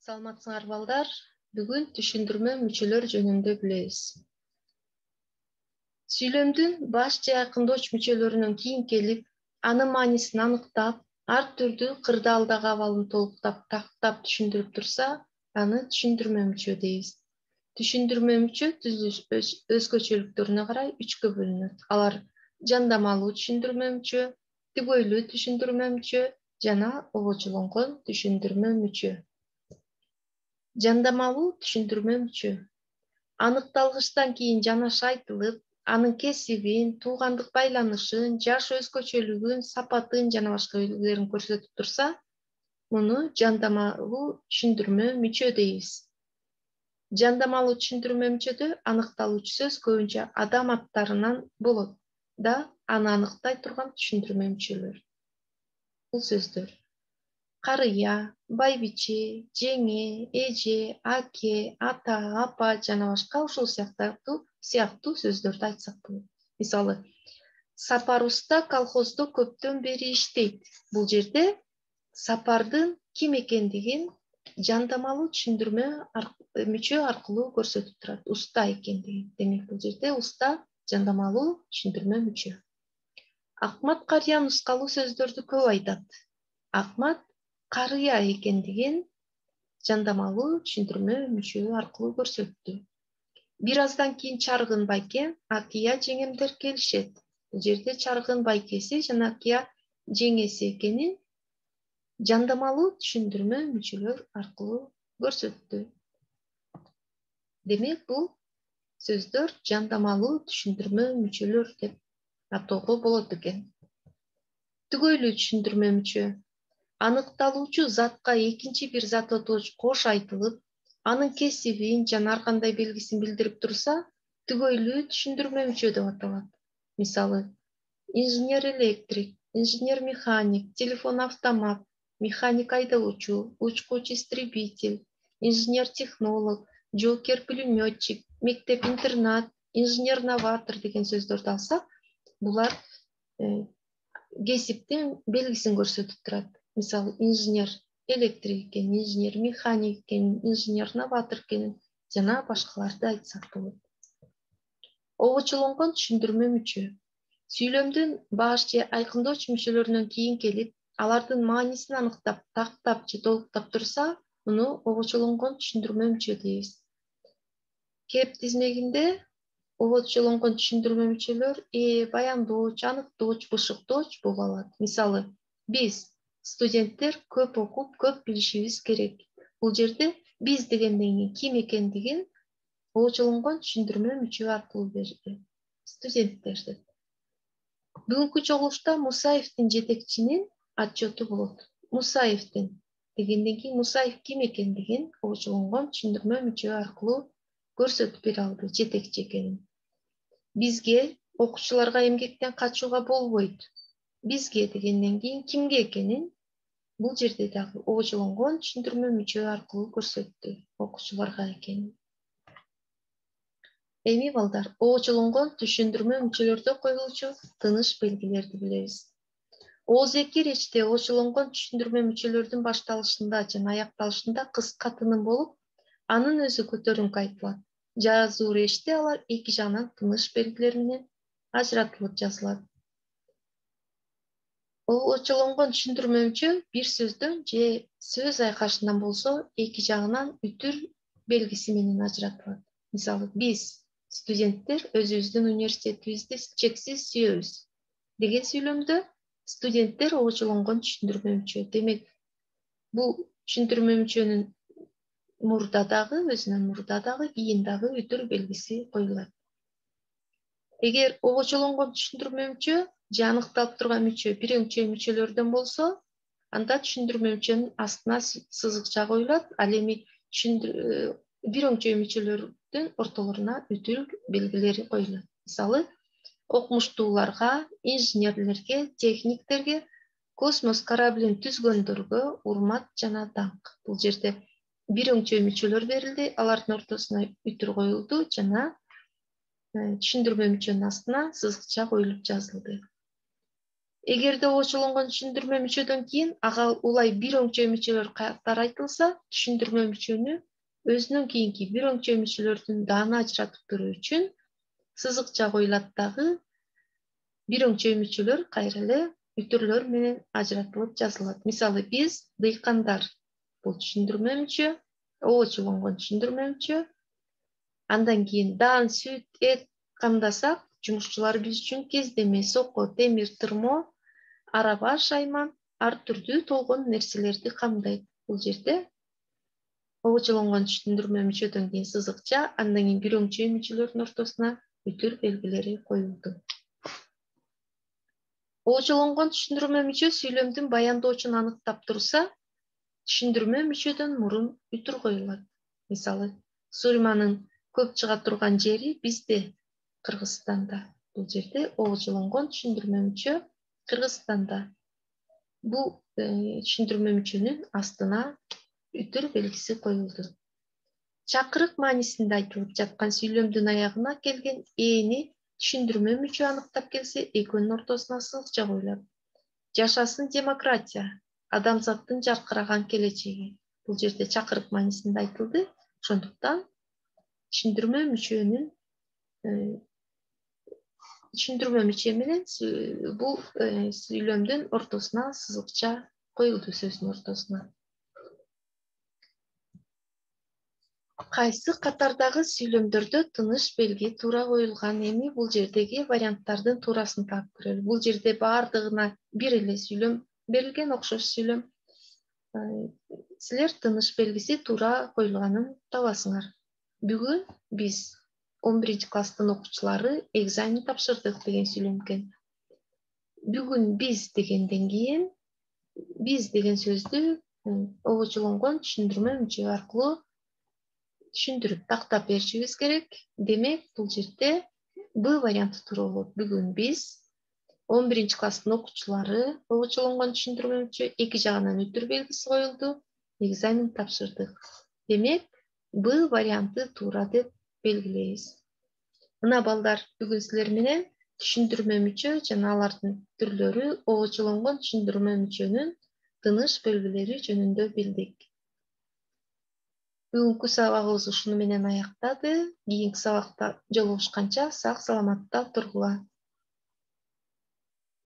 Саламатсыңар балдар. Бүгүн түшүндүрмө мүчөлөр жөнүндө билебиз. Сүйлөмдүн баш же айкындооч мүчөлөрүнөн кийин келип, анын маанисин аныктап, ар түрдүү кырдаалдагы абалын толуктап, тактап түшүндүрүп турса, аны түшүндүрмө мүчө дейбиз. Түшүндүрмө мүчө өзгөчөлүктөрүнө карай үчкө бөлүнөт. Алар жандамалуу түшүндүрмө мүчө, түгөйлүү түшүндүрмө мүчө жана обочулонгон түшүндүрмө мүчө. Жандамалуу түшүндүрмө мүчө. Аныкталгычтан кийин жанаша айтылып, анын кесибин, туугандык байланышын, жаш өзгөчөлүгүн, сапатын жана башка белгилерин көрсөтүп турса, муну жандамалуу түшүндүрмө мүчө дейбиз. Жандамалуу түшүндүрмө мүчөдө аныкталуучу сөз көбүнчө адам аттарынан болот да, аны аныктай турган түшүндүрмө мүчөлөр. Бул сөздөр: карыя, байбиче, жеңе, эже, аке, ата, апа жана башка ушул сыяктуу сөздөрдү айтсак болот. Мисалы, Сапар уста колхоздо көптөн бери иштейт. Бул жерде Сапардын ким экендигин жандамалуу түшүндүрмө мүчө аркылуу көрсөтүп турат. Уста экендигин. Демек, бул жерде уста жандамалуу түшүндүрмө мүчө. Акмат карыя нускалуу сөздөрдү көп айтат. Акмат карыя экендигин жандамалуу түшүндүрмө мүчө аркылуу көрсөттү. Бир аздан кийин Чаргын байке, Акия жеңемдер келишет. Бул жерде Чаргын байкеси жана Акия жеңеси экенин жандамалуу түшүндүрмө мүчөлөр аркылуу көрсөттү. Демек, бул сөздөр жандамалуу түшүндүрмө мүчөлөр деп атоого болот экен. Түгөйлүү түшүндүрмө мүчө. Аныкталуучу затка экинчи бир зат отооч кош айтылып, анын кесибин жана ар кандай белгисин билдирип турса, түгөйлүү түшүндүрмө мүчө деп аталат. Мисалы, инженер-электрик, инженер-механик, телефон-автомат, механик-айдоочу, учкуч-истребитель, инженер-технолог, жоокер-пулеметчик, мектеп-интернат, инженер-новатор деген сөздөрдү алсак, булар кесиптин белгисин көрсөтүп турат. Мисалы, инженер-электрик экен, инженер-механик экен, инженер-новатор экен жана башкаларды айтсак болот. Обочулонгон түшүндүрмө мүчө. Сүйлөмдүн баш же айкындоочу мүчөлөрүнөн кийин келип, алардын маанисин аныктап, тактап же толуктап турса, муну обочулонгон түшүндүрмө мүчө дейбиз. Кеп тизмегинде обочулонгон түшүндүрмө мүчөлөр баяндооч, аныктооч, бышыктооч болуп алат. Мисалы, биз студенттер көп окуп, көп билишибиз керек. Бул жерде биз дегенден ким экендигин обочулонгон түшүндүрмө мүчө аркылуу берди. Студенттер деп. Бүгүнкү чогулушта Мусаевдин жетекчинин отчету болот. Мусаевдин дегенден кийин Мусаев ким экендигин обочулонгон түшүндүрмө мүчө аркылуу көрсөтүп бере алды, жетекчи экенин. Бизге, окуучуларга эмгектен качууга болбойт. Бизге дегенден кийин кимге экенин бул жерде дагы обочулонгон түшүндүрмө мүчө аркылуу көрсөттү, окуучуларга экенин. Эми балдар, обочулонгон түшүндүрмө мүчөлөрдө коюлуучу тыныш белгилерди билебиз. Оозеки речте обочулонгон түшүндүрмө мүчөлөрдүн башталышында жана аякталышында кыска тыным болуп, анын өзү көтөрүңкү айтылат. Жазуу речте алар эки жагынан тыныш белгилер менен ажыратылып жазылат. Обочулонгон түшүндүрмө мүчө бир сөздөн же сөз айкашынан болсо, эки жагынан үтүр белгиси менен ажыратылат. Мисалы, биз студенттер өзүбүздүн университетибизди чексиз сүйөбүз деген сүйлөмдө студенттер обочулонгон түшүндүрмө мүчө. Демек, бул түшүндүрмө мүчөнүн өзүнөн мурда дагы, кийин дагы үтүр белгиси коюлат. Эгер обочулонгон түшүндүрмө мүчө же аныкталып турган мүчө бир өңчөй мүчөлөрдөн болсо, анда түшүндүрмө мүчөнүн астына сызыкча коюлат, ал эми бир өңчөй мүчөлөрдүн ортолоруна үтүр белгилери коюлат. Мисалы, окумуштууларга, инженерлерге, техниктерге, космос кораблин түзгөндөргө урмат жана даңк. Бул жерде бир өңчөй мүчөлөр берилди, алардын ортосуна үтүр коюлду жана түшүндүрмө мүчөнүн астына сызыкча коюлуп жазылды. Эгерде обочолонгон түшүндүрмө мүчөдөн кийин ага улай бир өңчө мүчөлөр катары айтылса, түшүндүрмө мүчөнү өзүнөн кийинки бир өңчө мүчөлөрдүн дааны ажыратып туруу үчүн сызыкча коюлат дагы бир өңчө мүчөлөр кайра эле үтүрлөр менен ажыратылып жазылат. Мисалы, биз дыйкандар бул түшүндүрмө мүчө, обочолонгон түшүндүрмө мүчө. Андан кийин даан, сүт, эт камдасак, жумушчулар биз үчүн кездеме, соко, темир, тырмо, араба, шайман, ар түрдүү толгон нерселерди камдайт. Бул жерде обочолонгон түшүндүрмө мүчөдөн кийин сызыкча, андан кийин бир өңчө мүчөлөрдүн ортосуна үтүр белгилери коюлду. Обочолонгон түшүндүрмө мүчө сүйлөмдүн баяндоочун аныктап турса, түшүндүрмө мүчөдөн мурун үтүр коюлат. Мисалы, сурманын көп чыга турган жери бизде, Кыргызстанда. Бул жерде обочолонгон түшүндүрмө мүчө Кыргызстанда. Бул түшүндүрмө мүчөнүн астына үтүр белгиси коюлду. Чакырык маанисинде айтылып жаткан сүйлөмдүн аягына келген эни түшүндүрмө мүчө аныктап келсе, экөөнүн ортосуна сызыкча коюлат. Жашасын демократия, адамзаттын жаркыраган келечеги. Бул жерде чакырык маанисинде айтылды. Ошондуктан түшүндүрмө мүчө менен бул сүйлөмдүн ортосуна сызыкча коюлду, сөздүн ортосуна. Кайсы катардагы сүйлөмдөрдө тыныш белги туура коюлган? Эми бул жердеги варианттардын туурасын таап көрөлү. Бул жерде баардыгына бир эле сүйлөм берилген, окшош сүйлөм. Силер тыныш белгиси туура коюлганын табасыңар. Бүгүн биз 11 класстын окуучулары экзамен тапшырдык деген сүйлөм экен. Бүгүн биз дегенден кийин биз деген сөздү обочолонгон түшүндүрмө мүчө аркылуу түшүндүрүп тактап беришибиз керек. Демек, бул жерде Б варианты туура болот. Бүгүн биз 11 класстын окуучулары обочолонгон түшүндүрмө мүчө эки жагынан үтүр белгиси коюлду, экзамен тапшырдык. Демек, Б варианты туура деп белгилейбиз. Мына балдар, бүгүн силер менен түшүндүрмө мүчө жана алардын түрлөрү, обочолонгон түшүндүрмө мүчөнүн тыныш белгилери жөнүндө билдик. Бүгүнкү сабагыбыз ушуну менен аяктады. Кийинки сабакта жолугушканча сак саламатта тургула.